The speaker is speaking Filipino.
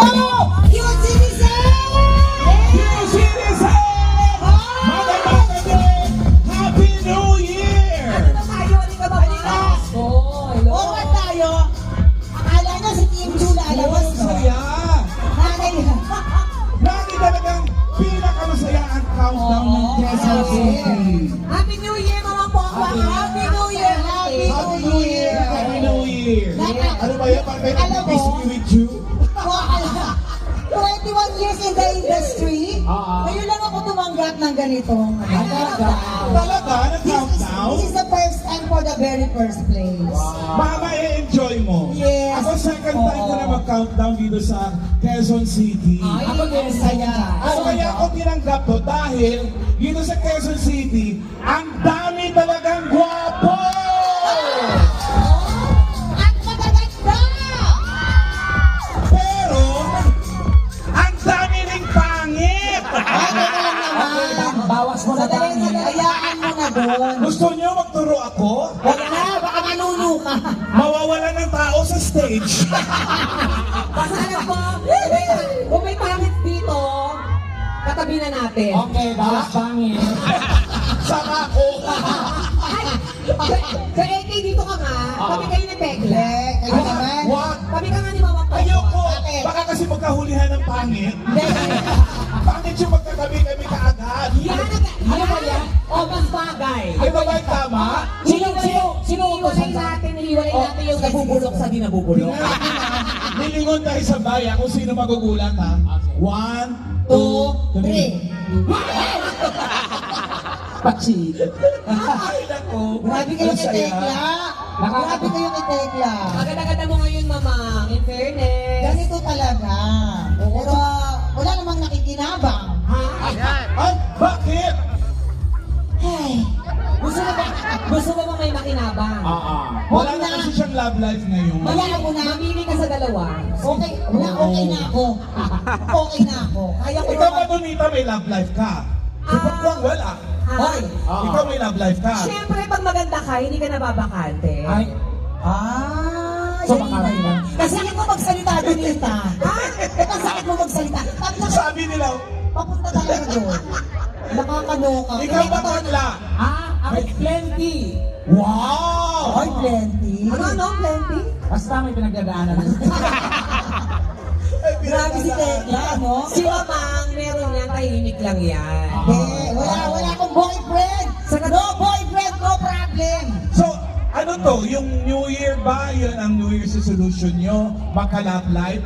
Yun, Citizen! Magandang gabi! Happy New Year! Ano na tayo? Hindi ka ba ba? Oh, hello. Oo nga tayo. Akala nyo si Team Chula alabas, no? Masaya! Nanay. Lagi talagang pinakamasaya ang countdown ng Quezon City. Happy New Year, mga pokwa! Happy New Year! Happy Happy New Year! Happy New Year! Ano ba yan? Bakit Alam mo? busy with you? 21 years in the industry. Ngayon lang ako tumanggap ng ganitong Talaga? Nag-countdown? This is the first time for the very first place. Mama, i-enjoy mo. Yes. Ako second time ko na mag-countdown dito sa Quezon City. Ako din, saya. Kaya ako tinanggap to dahil dito sa Quezon City, ang dami talagang gwapo! At magaganda! Pero, ang dami ring pangit! Bawas mo na Sandali, hayaan mo na doon. Gusto niyo magturo ako? Wag na, baka manuno ka. Mawawalan ng tao sa stage. Basta alam mo, kung may pangit dito, katabi na natin. Okay, bawas pangit. Saka ako. Ay, sa AK dito ka nga, kami kayo ni Tekla. Kayo naman. Wag! Kami ka nga ni Mama Pokwa. Ayoko! Bakit? Baka kasi magkahulihan ng pangit. Pangit yung magkatabi kami kaagad. Ano ba yan? O, mas bagay. Ay ba ba yung tama? Iniiwalay natin yung nabubulok sa di nabubulok. Nilingon tayo sa bayan kung sino magugulat ha. 1, 2, 3. Pachid. Ay, nako. Grabe kayo Ang kay saya. Tekla. Grabe kayo kay Tekla. Maganda-ganda mo ngayon, Mamang. In fairness. Ganito talaga. Pero wala namang nakikinabang. Ay, bakit? Ay, Gusto mo ba may makinabang? Wala na kasi siyang love life ngayon. wala ako na. Mamili ka sa dalawa. Okay, okay na ako. Okay na ako. Kaya ko Ikaw ba, naman. Donita, may love life ka? Si Pagkwang, wala. Hoy. Ikaw may love life ka. Siyempre, pag maganda ka, hindi ka nababakante. Ay, So, So, baka na. kasakit mo magsalita, Donita. Ha? Kasakit mo magsalita. Pag Sabi nila, papunta talaga doon. Nakakaloka. ikaw ba, Carla? ako plenty. Wow! Ay, plenty. Ano, plenty? Basta may pinagdadaanan. Ay, Grabe si Tekla, no? Si Mamang, meron yan, tahimik lang yan. Wala akong boyfriend. No boyfriend, no problem. So, ano to? Yung New Year ba? Yun ang New Year's resolution nyo? Maka-love life?